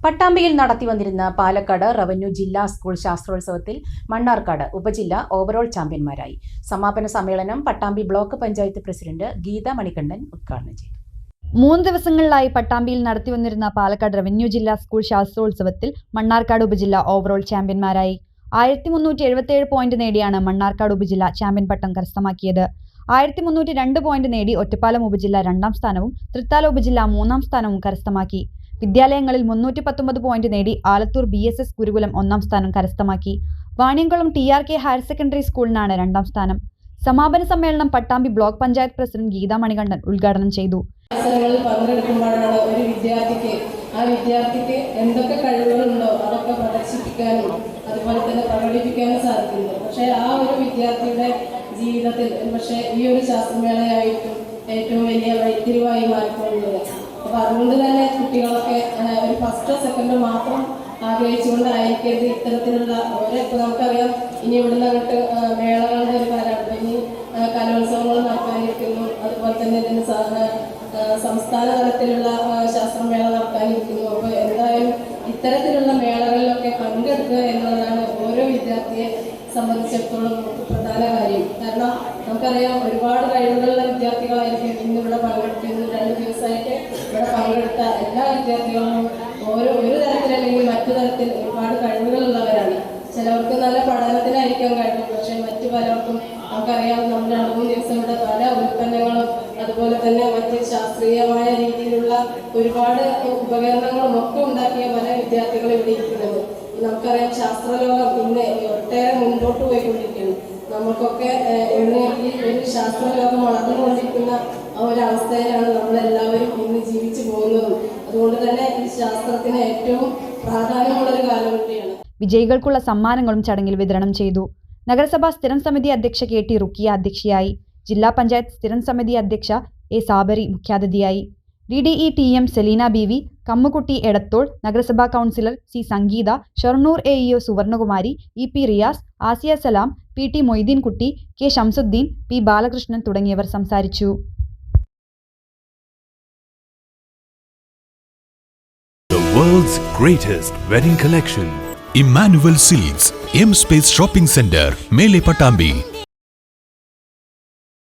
പട്ടാമ്പിയിൽ നടത്തിവന്നിരുന്ന Palakkad revenue ജില്ലാ school ശാസ്ത്രോത്സവത്തിൽ Mannarkkad ഉപജില്ല overall ചാമ്പ്യന്മാരായി. സമാപന സമ്മേളനം പട്ടാമ്പി ബ്ലോക്ക് പഞ്ചായത്ത് പ്രസിഡന്റ് ഗീത മണികണ്ഠൻ ഉദ്ഘാടനം ചെയ്തു. 3 ദിവസങ്ങളിലായി പട്ടാമ്പിയിൽ നടത്തിവന്നിരുന്ന പാലക്കാട് റവന്യൂ ജില്ലാ സ്കൂൾ ശാസ്ത്രോത്സവത്തിൽ മണ്ണാർക്കാട് ഉപജില്ല ഓവറോൾ ചാമ്പ്യന്മാരായി. 1377 പോയിന്റ് നേടിയാണ് മണ്ണാർക്കാട് ഉപജില്ല ചാമ്പ്യൻ പട്ടം കരസ്ഥമാക്കിയത്. 1302 പോയിന്റ് നേടി ഒറ്റപ്പാലം ഉപജില്ല 2ാം സ്ഥാനവും തൃത്താല ഉപജില്ല 3ാം സ്ഥാനവും കരസ്ഥമാക്കി. വിദ്യാലയങ്ങളിൽ 319 പോയിന്റ് നേടി ആലത്തൂർ BSS ഗുരുകുലം 1ാം സ്ഥാനം കരസ്ഥമാക്കി. വാണിയംകുളം TRK ഹയർ സെക്കൻഡറി സ്കൂളിനാണ് 2ാം സ്ഥാനം. സമാപന സമ്മേളനം പട്ടാമ്പി ബ്ലോക്ക് പഞ്ചായത്ത് പ്രസിഡന്റ് ഗീത മണികണ്ഠൻ ഉദ്ഘാടനം ചെയ്തു. പങ്കെടുക്കുമ്പോഴാണ് ഒരു വിദ്യാർത്ഥിക്ക് എന്തൊക്കെ കഴിവുകളുണ്ടോ അതൊക്കെ പ്രദർശിപ്പിക്കാനും അതുപോലെ തന്നെ പ്രകടിപ്പിക്കാനും സാധിക്കുന്നത്. പക്ഷേ ആ ഒരു വിദ്യാർത്ഥിയുടെ ജീവിതത്തിൽ പക്ഷേ ഈ ഒരു ശാസ്ത്രമേളയായിട്ടും ഏറ്റവും വലിയ വഴിത്തിരിവായി മാറിക്കൊള്ളുന്നത്. അപ്പോൾ അതുകൊണ്ട് തന്നെ കുട്ടികളൊക്കെ ഒരു ഫസ്റ്റോ സെക്കൻഡോ മാത്രം ആഗ്രഹിച്ചുകൊണ്ടായിരിക്കരുത് ഇത്തരത്തിലുള്ള ഇപ്പോൾ നമുക്കറിയാം ഇനി ഇവിടുന്ന് അങ്ങോട്ട് മേളകളുടെ ഒരു കാലമാണ്. ഇനി കലോത്സവങ്ങൾ നടക്കാനിരിക്കുന്നു. അതുപോലെ തന്നെ ഇതിന് സംസ്ഥാന തലത്തിലുള്ള ശാസ്ത്രമേള നടക്കാനിരിക്കുന്നു. അപ്പോൾ എന്തായാലും ഇത്തരത്തിലുള്ള മേളകളിലൊക്കെ പങ്കെടുക്കുക എന്നുള്ളതാണ് ഓരോ വിദ്യാർത്ഥിയെ സംബന്ധിച്ചിടത്തോളം പ്രധാന കാര്യം. കാരണം നമുക്കറിയാം ഒരുപാട് കഴിവുകളുള്ള വിദ്യാർത്ഥികളായിരിക്കും ഇന്നിവിടെ പങ്കെടുക്കുന്നു. 2 ദിവസമായിട്ട് ഇവിടെ പങ്കെടുത്ത എല്ലാ വിദ്യാർത്ഥികളും ഒരു തരത്തിലല്ലെങ്കിൽ മറ്റു തരത്തിൽ ഒരുപാട് കഴിവുകളുള്ളവരാണ്. ചിലവർക്ക് നല്ല പഠനത്തിനായിരിക്കാം കഴിവ്, പക്ഷേ മറ്റു പലർക്കും നമുക്കറിയാം നമ്മൾ 2-3 ദിവസം ഇവിടെ പല ഉൽപ്പന്നങ്ങളും അതുപോലെ തന്നെ മറ്റ് ശാസ്ത്രീയമായ രീതിയിലുള്ള ഒരുപാട് ഉപകരണങ്ങളും ഒക്കെ ഉണ്ടാക്കിയ പല വിദ്യാർത്ഥികളും ഇവിടെ ഇരിക്കുന്നത്. നമുക്കറിയാം ശാസ്ത്രലോകം ഇന്ന് ഒട്ടേറെ മുൻപോട്ട് പോയിക്കൊണ്ടിരിക്കുന്നു. നമുക്കൊക്കെ ഈ ഒരു ശാസ്ത്രലോകം വളർന്നുകൊണ്ടിരിക്കുന്ന ആ ഒരു അവസ്ഥയിലാണ് നമ്മളെല്ലാവരും ഇന്ന് ജീവിച്ചു പോകുന്നതും. അതുകൊണ്ട് തന്നെ ഈ ശാസ്ത്രത്തിന് ഏറ്റവും പ്രാധാന്യമുള്ളൊരു കാലം കൂടിയാണ്. വിജയികൾക്കുള്ള സമ്മാനങ്ങളും ചടങ്ങിൽ വിതരണം ചെയ്തു. നഗരസഭാ സ്ഥിരം സമിതി അധ്യക്ഷ KT റുക്കിയ അധ്യക്ഷയായി. ജില്ലാ പഞ്ചായത്ത് സ്ഥിരം സമിതി അധ്യക്ഷ A സാബരി മുഖ്യാതിഥിയായി. DDE TM Selina BV, Kammukutty Edathol, നഗരസഭാ councillor C Sangeetha, Shoranur AEO Suvarnakumari, EP Riyas, Asiya Salam, PT Moideenkutty, K Shamsuddin, P Balakrishnan തുടങ്ങിയവർ സംസാരിച്ചു. The world's greatest wedding collection. Emmanuel Silks, M Space Shopping Center, Mele Patambi.